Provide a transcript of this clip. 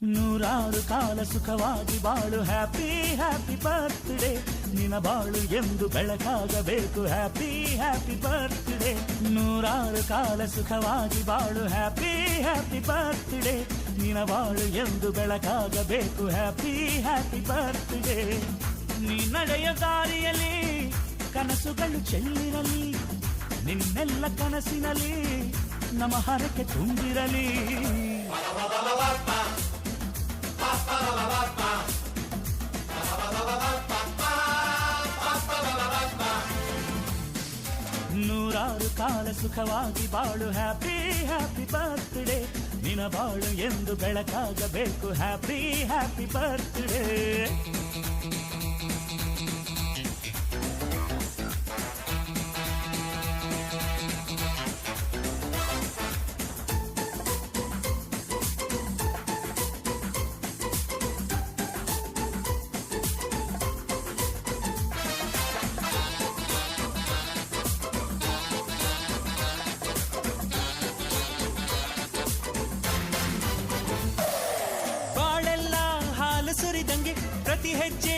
ನೂರಾರು ಕಾಲ ಸುಖವಾಗಿ ಬಾಳು ಹ್ಯಾಪಿ ಹ್ಯಾಪಿ ಬರ್ತ್ಡೇ ನಿನ ಬಾಳು ಎಂದು ಬೆಳಕಾಗಬೇಕು ಹ್ಯಾಪಿ ಹ್ಯಾಪಿ ಬರ್ತ್ಡೇ ನೂರಾರು ಕಾಲ ಸುಖವಾಗಿ ಬಾಳು ಹ್ಯಾಪಿ ಹ್ಯಾಪಿ ಬರ್ತ್ಡೇ ನಿನ ಬಾಳು ಎಂದು ಬೆಳಕಾಗಬೇಕು ಹ್ಯಾಪಿ ಹ್ಯಾಪಿ ಬರ್ತ್ಡೇ ನೀ ನಡೆಯ ದಾರಿಯಲ್ಲಿ ಕನಸುಗಳು ಚೆಲ್ಲಿರಲಿ ನಿನ್ನೆಲ್ಲ ಕನಸಿನಲ್ಲಿ ನಮ್ಮ ಹರಕೆ ತುಂಬಿರಲಿ ನೂರಾರು ಕಾಲ ಸುಖವಾಗಿ ಬಾಳು ಹ್ಯಾಪಿ ಹ್ಯಾಪಿ ಬರ್ತ್ಡೇ ನಿನ ಬಾಳು ಎಂದು ಬೆಳಕಾಗಬೇಕು ಹ್ಯಾಪಿ ಹ್ಯಾಪಿ ಬರ್ತ್ಡೇ ಬಾಳೆಲ್ಲ ಹಾಲು ಸುರಿದಂಗೆ ಪ್ರತಿ ಹೆಜ್ಜೆ